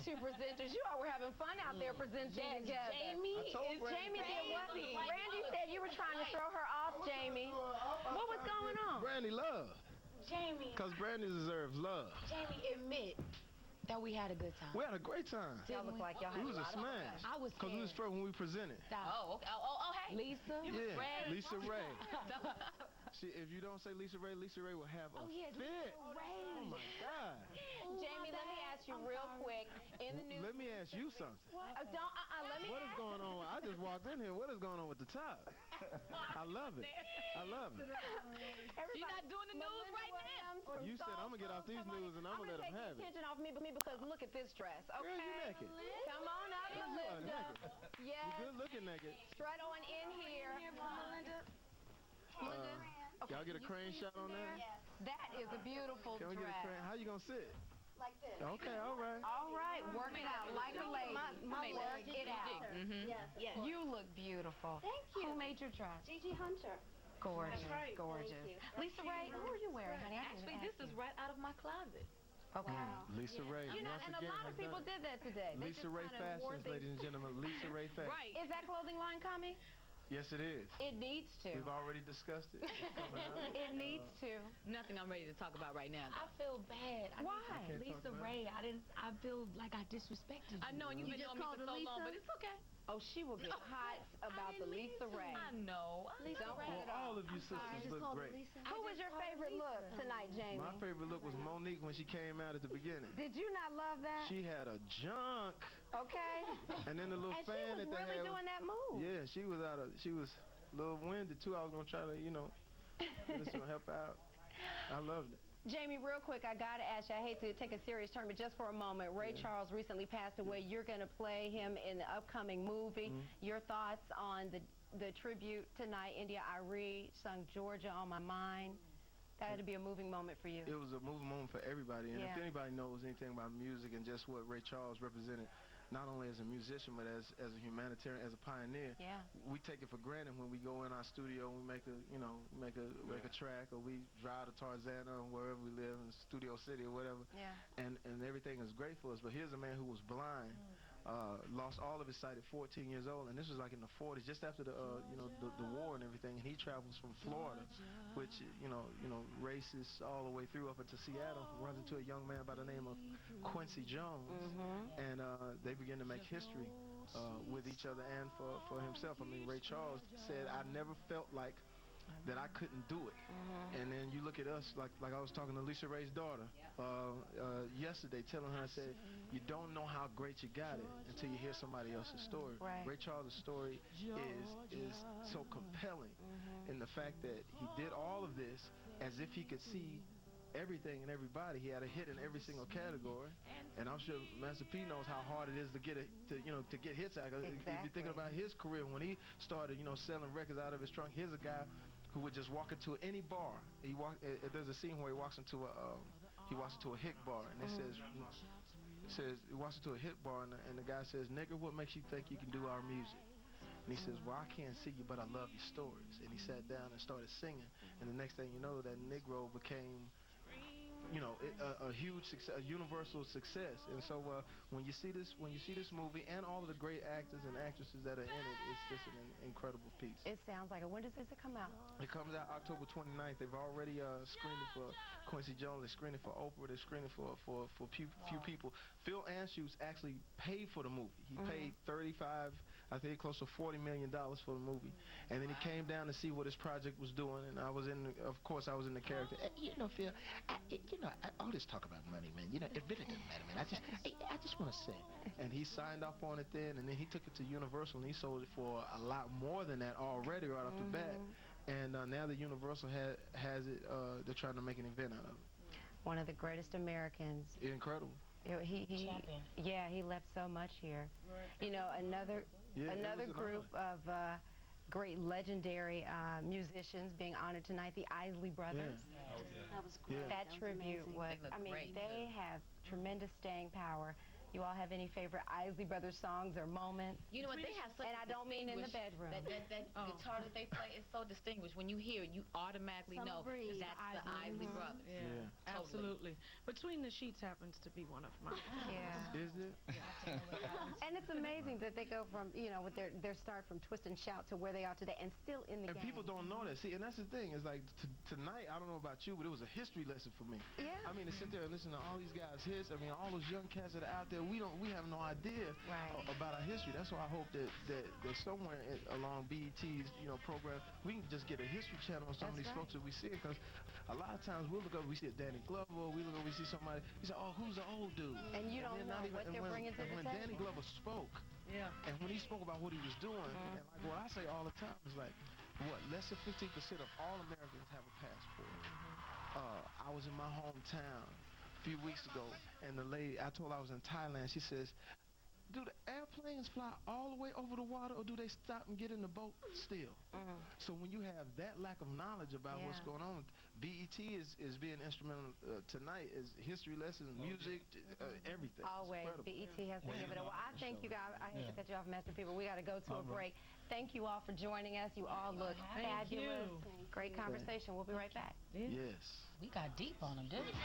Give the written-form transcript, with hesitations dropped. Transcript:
two presenters. You all were having fun out there presenting together. Jamie Jamie did what? Brandy said you were trying to throw her off, Jamie. What was going on? Brandy love. Jamie. Because Brandy deserves love. Jamie, admit that we had a good time. We had a great time. Y'all look like y'all had We was a a lot of smash. I was Because we was first when we presented. Oh, okay. Oh, hey. Lisa? Yeah, Lisa Raye. See, if you don't say Lisa Raye will have a fit. Oh my God. Jamie, let me ask you real quick. In the news. Let me ask you something. Let me. What is going on? I just walked in here. What is going on with the top? I love it. I love it. You're not doing the news right now. You said I'm gonna get off these news and I'm gonna let them have it. Attention off me because look at this dress. Okay. Girl, you naked. Come on up, You are Melinda. naked. Yes. You good looking naked. Strut on in here. Melinda. Y'all get a crane shot on that? Yes. That is a beautiful Can we dress. get a crane? How you gonna sit? Like this. Okay, all right. All right, work it out like a lady. Work it out. Yes. You look beautiful. Thank you. Who made your dress? Gigi Hunter. Gorgeous, That's right. gorgeous. Thank you. Lisa Raye, who are you wearing, honey? Actually, this is right out of my closet. Okay. Lisa Raye. You know, once and again, a lot of people did that today. They Lisa just Raye kinda wore Fashions, things. ladies and gentlemen. Lisa Raye Fashions. Right. Is that clothing line coming? Yes, it is. It needs to. We've already discussed it. It's coming out. It needs to. Nothing I'm ready to talk about right now. I feel bad. Why? Lisa Raye, I feel like I disrespected you. I know, and you've been knowing me for so long, but it's okay. Oh, she will get hot about the Lisa Raye. I know. Don't worry Well, at all. all of you sisters look great. Who was your favorite look tonight, Jamie? My favorite look was Monique when she came out at the beginning. Did you not love that? She had a junk. Okay. And then the little And she fan was that they really had. doing that move. Yeah, she was a little winded too. I was gonna try to, just to help out. I loved it. Jamie, real quick, I got to ask you, I hate to take a serious turn, but just for a moment, Ray Charles recently passed away. You're going to play him in the upcoming movie. Your thoughts on the tribute tonight, India Arie sung Georgia on My Mind. That had to be a moving moment for you. It was a moving moment for everybody, and Yeah. if anybody knows anything about music and just what Ray Charles represented, not only as a musician but as a humanitarian, as a pioneer, Yeah. we take it for granted when we go in our studio and we make a track, or we drive to Tarzana or wherever we live in Studio City or whatever, Yeah. and everything is great for us. But here's a man who was blind, lost all of his sight at 14 years old, and this was like in the 40s, just after the war and everything. And he travels from Florida, which races all the way through up into Seattle, runs into a young man by the name of Quincy Jones, and they begin to make history with each other and for himself. I mean, Ray Charles said, "I never felt like that I couldn't do it." And then you look at us, like I was talking to Lisa Raye's daughter yesterday, telling her, I said, you don't know how great you got it until you hear somebody else's story. Right. Ray Charles' story is so compelling in the fact that he did all of this as if he could see everything and everybody. He had a hit in every single category, and I'm sure Master P knows how hard it is to get to get hits out. If you're thinking about his career when he started, selling records out of his trunk, here's a guy who would just walk into any bar. There's a scene where he walks into a hick bar, and it says he walks into a hit bar, and the guy says, "Nigga, what makes you think you can do our music?" And he says, "Well, I can't see you, but I love your stories." And he sat down and started singing, and the next thing you know, that Negro became a huge success, a universal success. And so when you see this movie and all of the great actors and actresses that are in it, it's just an incredible piece. It sounds like it. When does it come out? It comes out October 29th. They've already screened it for Quincy Jones. They screened it for Oprah. They screened it for few people. Phil Anschutz actually paid for the movie. He paid close to $40 million for the movie. And then he came down to see what his project was doing. And of course I was in the character. Phil, all this talk about money, man, it really doesn't matter, man. I just want to say. And he signed off on it then, and then he took it to Universal, and he sold it for a lot more than that already right off the bat. And now that Universal has it, they're trying to make an event out of it. One of the greatest Americans. Incredible. He left so much here. Another group of great legendary musicians being honored tonight, the Isley Brothers. That was great. That tribute was, great. they have tremendous staying power. You all have any favorite Isley Brothers songs or moments? You know what, they have such And a I don't mean in the distinguished- bedroom. That guitar that they play is so distinguished. When you hear it, you automatically know Breed. that's the Isley Brothers. Yeah, Totally. absolutely. Between the Sheets happens to be one of mine. Yeah. Is it? And it's amazing that they go from, you know, with their start from Twist and Shout to where they are today and still in the And game. people don't know that. See, and that's the thing. It's like tonight, I don't know about you, but it was a history lesson for me. Yeah. I mean, to sit there and listen to all these guys' hits. I mean, all those young cats that are out there. We have no idea about our history. That's why I hope that somewhere along BET's program we can just get a history channel on some of these folks that we see, because a lot of times we'll look up, we see a Danny Glover, we look up, we see somebody, we say, oh, who's the old dude? And you don't know what they're bringing to the when table. Danny Glover spoke, and when he spoke about what he was doing, and like what I say all the time is like, what, less than 15% of all Americans have a passport. I was in my hometown a few weeks ago, and the lady, I told her I was in Thailand, she says, do the airplanes fly all the way over the water, or do they stop and get in the boat still? So when you have that lack of knowledge about what's going on, BET is being instrumental tonight, is history lessons, music, everything. Always. BET has to give it a... Well, I thank you guys. I hate to cut you off, Master People. We got to go to a break. Thank you all for joining us. You all look fabulous. Great conversation. We'll be right back. Yes. We got deep on them, didn't we?